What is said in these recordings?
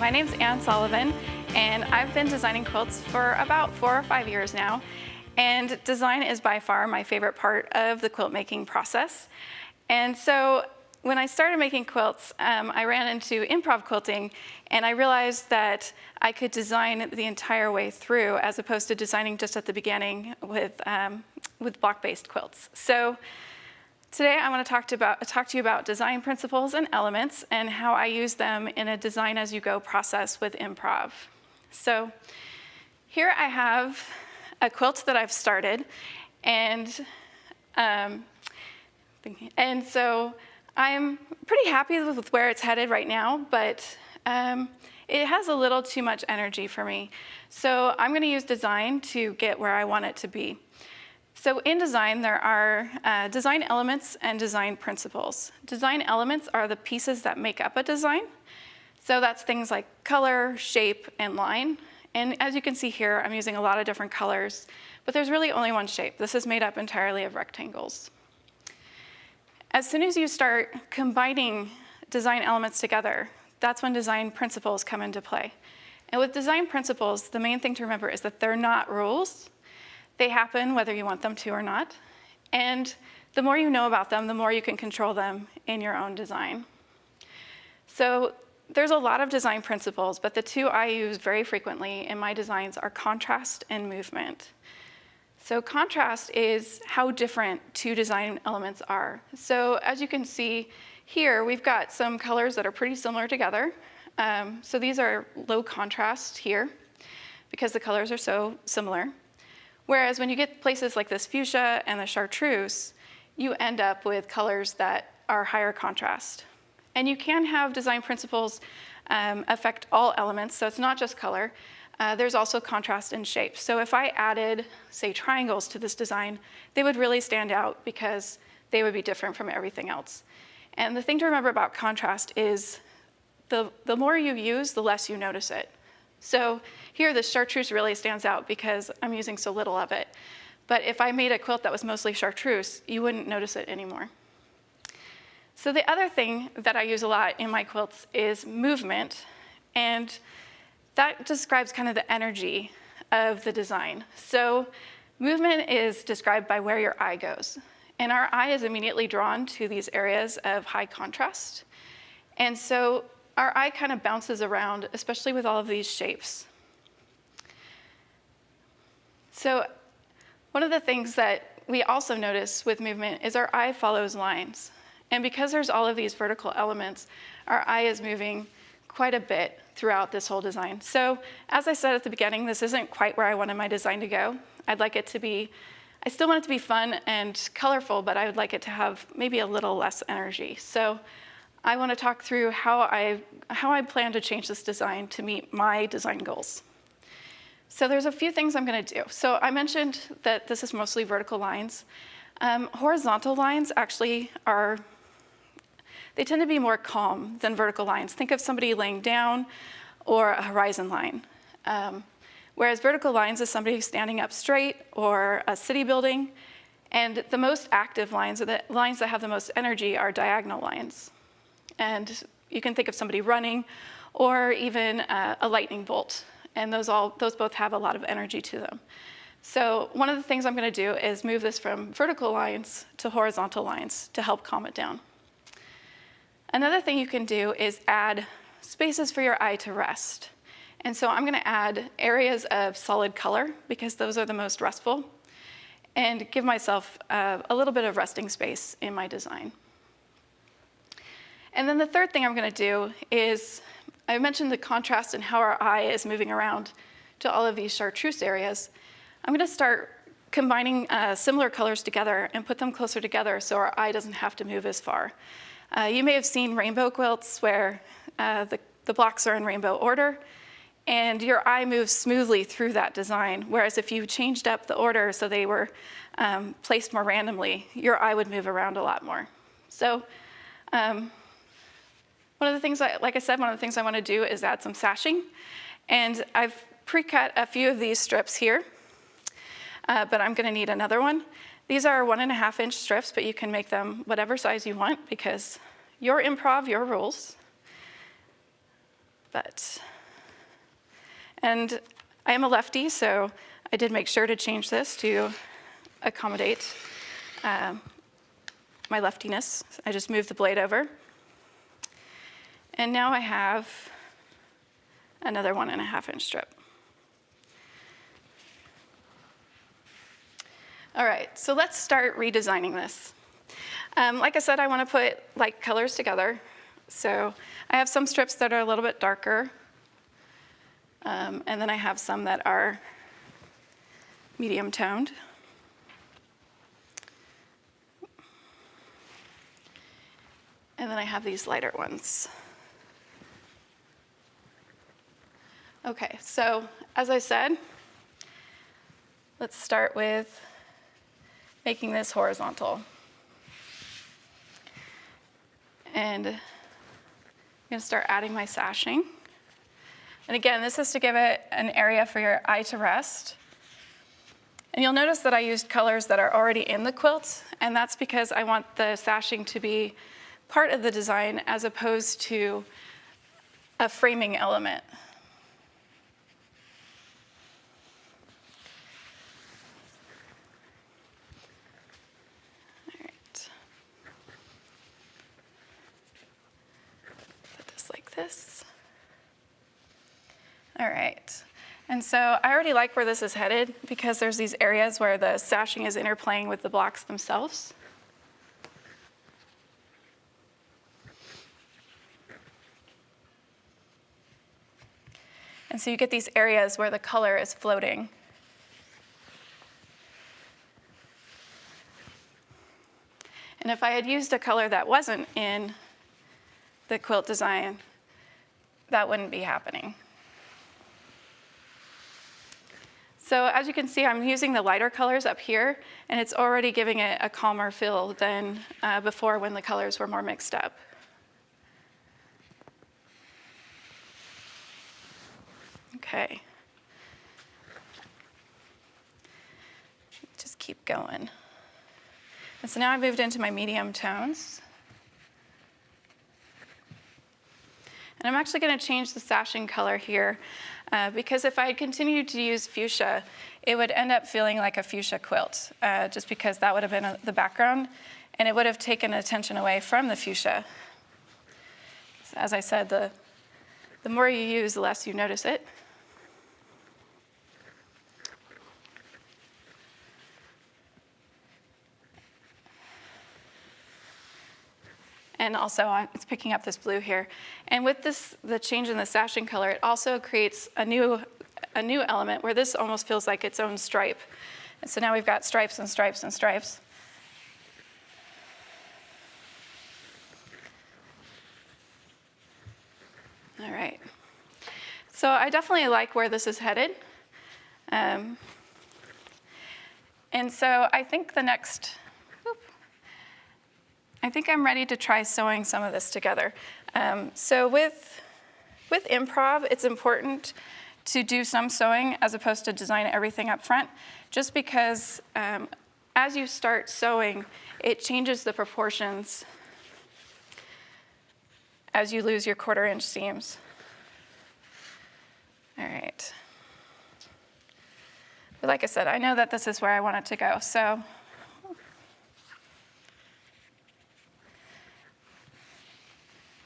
My name's Anne Sullivan, and I've been designing quilts for about 4 or 5 years now. And design is by far my favorite part of the quilt making process. And so when I started making quilts, I ran into improv quilting, and I realized that I could design the entire way through as opposed to designing just at the beginning with block-based quilts. So today I want to talk to you about design principles and elements and how I use them in a design-as-you-go process with improv. So here I have a quilt that I've started, and so I'm pretty happy with where it's headed right now, but it has a little too much energy for me. So I'm going to use design to get where I want it to be. So in design, there are design elements and design principles. Design elements are the pieces that make up a design. So that's things like color, shape, and line. And as you can see here, I'm using a lot of different colors, but there's really only one shape. This is made up entirely of rectangles. As soon as you start combining design elements together, that's when design principles come into play. And with design principles, the main thing to remember is that they're not rules. They happen whether you want them to or not. And the more you know about them, the more you can control them in your own design. So there's a lot of design principles, but the two I use very frequently in my designs are contrast and movement. So contrast is how different two design elements are. So as you can see here, we've got some colors that are pretty similar together. So these are low contrast here because the colors are so similar. Whereas when you get places like this fuchsia and the chartreuse, you end up with colors that are higher contrast. And you can have design principles affect all elements, so it's not just color. There's also contrast in shape. So if I added, say, triangles to this design, they would really stand out because they would be different from everything else. And the thing to remember about contrast is the more you use, the less you notice it. So here, the chartreuse really stands out because I'm using so little of it. But if I made a quilt that was mostly chartreuse, you wouldn't notice it anymore. So the other thing that I use a lot in my quilts is movement, and that describes kind of the energy of the design. So movement is described by where your eye goes. And our eye is immediately drawn to these areas of high contrast. And so our eye kind of bounces around, especially with all of these shapes. So one of the things that we also notice with movement is our eye follows lines. And because there's all of these vertical elements, our eye is moving quite a bit throughout this whole design. So as I said at the beginning, this isn't quite where I wanted my design to go. I'd like it to be, I still want it to be fun and colorful, but I would like it to have maybe a little less energy. So I want to talk through how I plan to change this design to meet my design goals. So there's a few things I'm going to do. So I mentioned that this is mostly vertical lines. Horizontal lines actually they tend to be more calm than vertical lines. Think of somebody laying down or a horizon line. Whereas vertical lines is somebody standing up straight or a city building. And the most active lines, or the lines that have the most energy, are diagonal lines. And you can think of somebody running or even a lightning bolt. And those both have a lot of energy to them. So one of the things I'm going to do is move this from vertical lines to horizontal lines to help calm it down. Another thing you can do is add spaces for your eye to rest. And so I'm going to add areas of solid color because those are the most restful, and give myself a little bit of resting space in my design. And then the third thing I'm going to do is, I mentioned the contrast and how our eye is moving around to all of these chartreuse areas. I'm going to start combining similar colors together and put them closer together so our eye doesn't have to move as far. You may have seen rainbow quilts where the blocks are in rainbow order, and your eye moves smoothly through that design, whereas if you changed up the order so they were placed more randomly, your eye would move around a lot more. So one of the things, like I said, one of the things I want to do is add some sashing, and I've pre-cut a few of these strips here, but I'm going to need another one. These are 1.5-inch strips, but you can make them whatever size you want because your improv, your rules. But And I am a lefty, so I did make sure to change this to accommodate my leftiness. I just moved the blade over. And now I have another 1.5 inch strip. All right, so let's start redesigning this. Like I said, I want to put light colors together. So I have some strips that are a little bit darker, and then I have some that are medium toned. And then I have these lighter ones. Okay, so as I said, let's start with making this horizontal. And I'm going to start adding my sashing. And again, this is to give it an area for your eye to rest. And you'll notice that I used colors that are already in the quilt, and that's because I want the sashing to be part of the design as opposed to a framing element. All right. Put this like this. All right. And so I already like where this is headed because there's these areas where the sashing is interplaying with the blocks themselves. And so you get these areas where the color is floating. And if I had used a color that wasn't in the quilt design, that wouldn't be happening. So as you can see, I'm using the lighter colors up here, and it's already giving it a calmer feel than before when the colors were more mixed up. Okay. Just keep going. And so now I've moved into my medium tones. And I'm actually going to change the sashing color here because if I had continued to use fuchsia, it would end up feeling like a fuchsia quilt, just because that would have been the background, and it would have taken attention away from the fuchsia. As I said, the more you use, the less you notice it. And also, it's picking up this blue here. And with this, the change in the sashing color, it also creates a new element where this almost feels like its own stripe. And so now we've got stripes and stripes and stripes. All right. So I definitely like where this is headed. And so I think I think I'm ready to try sewing some of this together. So with improv, it's important to do some sewing as opposed to design everything up front, just because as you start sewing, it changes the proportions as you lose your 1/4 inch seams. All right. But like I said, I know that this is where I want it to go, so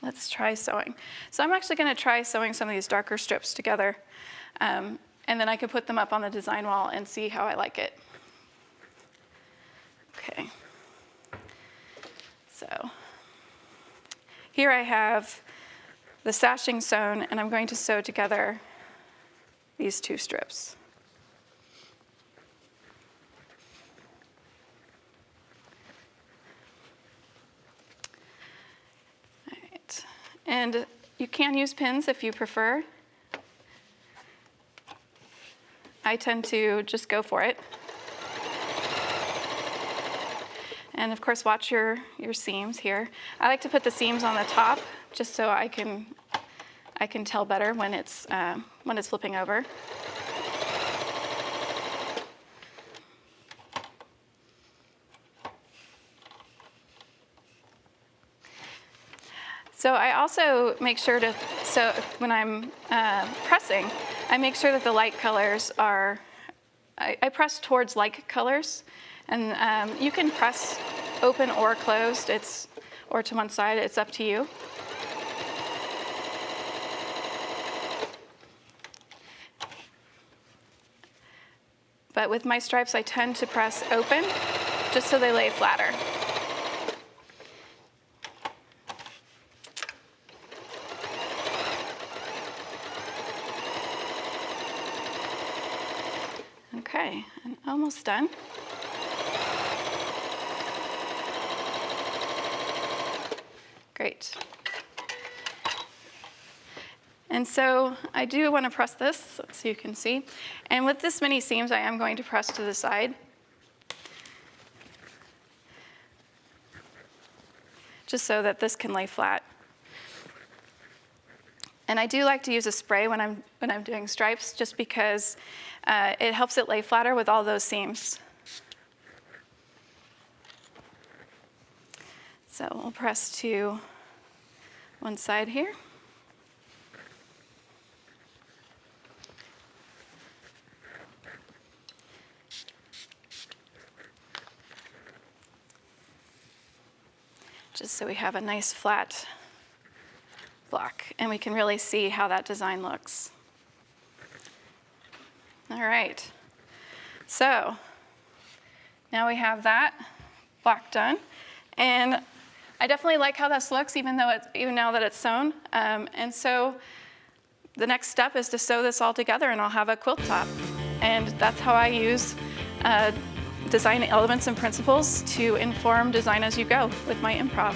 let's try sewing. So I'm actually going to try sewing some of these darker strips together, and then I can put them up on the design wall and see how I like it. Okay. So here I have the sashing sewn, and I'm going to sew together these 2 strips. And you can use pins if you prefer. I tend to just go for it. And of course, watch your seams here. I like to put the seams on the top just so I can tell better when it's flipping over. So I also make sure to, so when I'm pressing, I make sure that the light colors are, I press towards like colors, and you can press open or closed, or to one side, it's up to you. But with my stripes, I tend to press open just so they lay flatter. Okay, and almost done. Great. And so I do want to press this so you can see. And with this many seams, I am going to press to the side. Just so that this can lay flat. And I do like to use a spray when I'm doing stripes, just because it helps it lay flatter with all those seams. So we'll press to one side here. Just so we have a nice flat block, and we can really see how that design looks. All right, so now we have that block done, and I definitely like how this looks, even now that it's sewn. And so the next step is to sew this all together, and I'll have a quilt top. And that's how I use design elements and principles to inform design as you go with my improv.